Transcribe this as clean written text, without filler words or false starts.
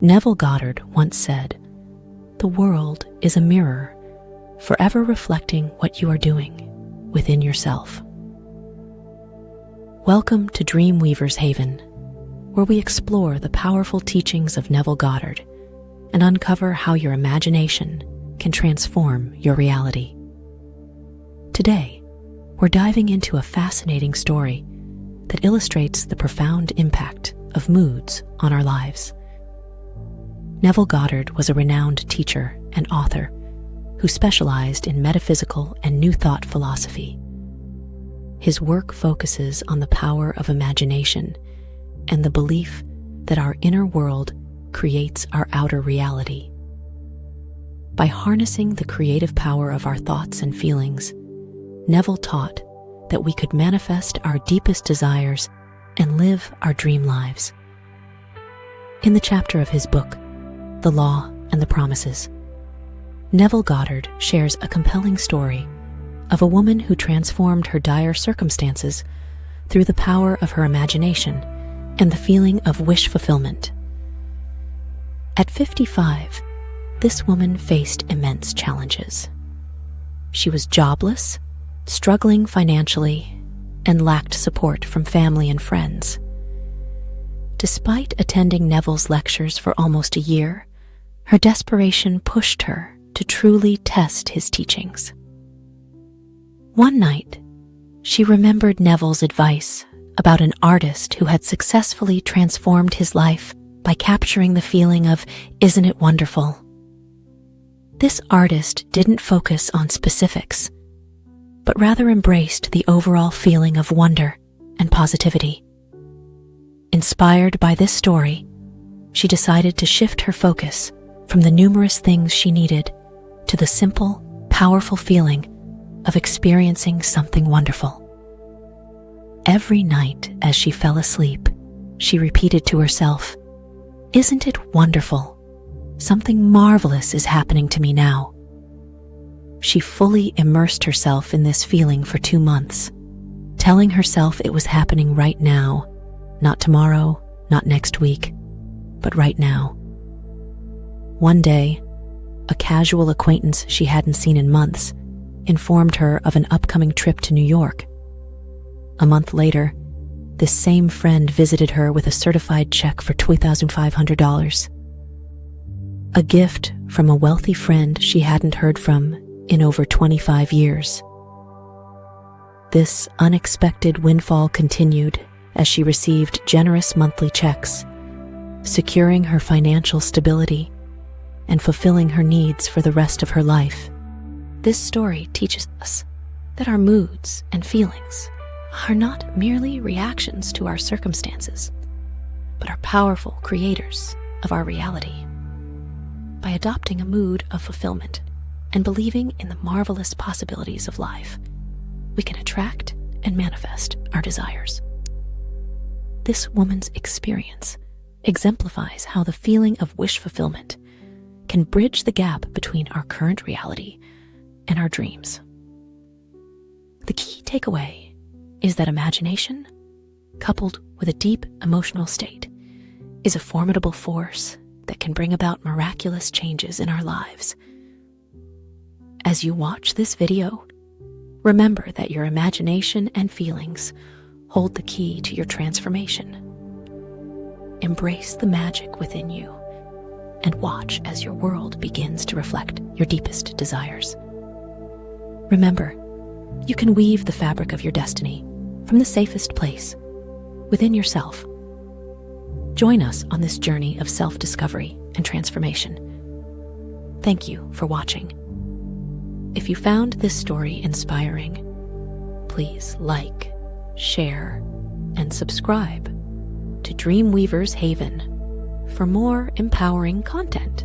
Neville Goddard once said, "The world is a mirror, forever reflecting what you are doing within yourself." Welcome to Dreamweaver's Haven, where we explore the powerful teachings of Neville Goddard and uncover how your imagination can transform your reality. Today, we're diving into a fascinating story that illustrates the profound impact of moods on our lives. Neville Goddard was a renowned teacher and author who specialized in metaphysical and New Thought philosophy. His work focuses on the power of imagination and the belief that our inner world creates our outer reality. By harnessing the creative power of our thoughts and feelings, Neville taught that we could manifest our deepest desires and live our dream lives. In the chapter of his book, The Law and the Promises, Neville Goddard shares a compelling story of a woman who transformed her dire circumstances through the power of her imagination and the feeling of wish fulfillment. At 55, this woman faced immense challenges. She was jobless, struggling financially, and lacked support from family and friends. Despite attending Neville's lectures for almost a year, her desperation pushed her to truly test his teachings. One night, she remembered Neville's advice about an artist who had successfully transformed his life by capturing the feeling of, "Isn't it wonderful?" This artist didn't focus on specifics, but rather embraced the overall feeling of wonder and positivity. Inspired by this story, she decided to shift her focus from the numerous things she needed to the simple, powerful feeling of experiencing something wonderful. Every night as she fell asleep, she repeated to herself, "Isn't it wonderful? Something marvelous is happening to me now." She fully immersed herself in this feeling for 2 months, telling herself it was happening right now, not tomorrow, not next week, but right now. One day, a casual acquaintance she hadn't seen in months informed her of an upcoming trip to New York. A month later, this same friend visited her with a certified check for $2,500. A gift from a wealthy friend she hadn't heard from in over 25 years. This unexpected windfall continued as she received generous monthly checks, securing her financial stability and fulfilling her needs for the rest of her life. This story teaches us that our moods and feelings are not merely reactions to our circumstances, but are powerful creators of our reality. By adopting a mood of fulfillment and believing in the marvelous possibilities of life, we can attract and manifest our desires. This woman's experience exemplifies how the feeling of wish fulfillment can bridge the gap between our current reality and our dreams. The key takeaway is that imagination, coupled with a deep emotional state, is a formidable force that can bring about miraculous changes in our lives. As you watch this video, remember that your imagination and feelings hold the key to your transformation. Embrace the magic within you and watch as your world begins to reflect your deepest desires. Remember, you can weave the fabric of your destiny from the safest place, within yourself. Join us on this journey of self-discovery and transformation. Thank you for watching. If you found this story inspiring, please like, share, and subscribe to Dreamweaver's Haven for more empowering content.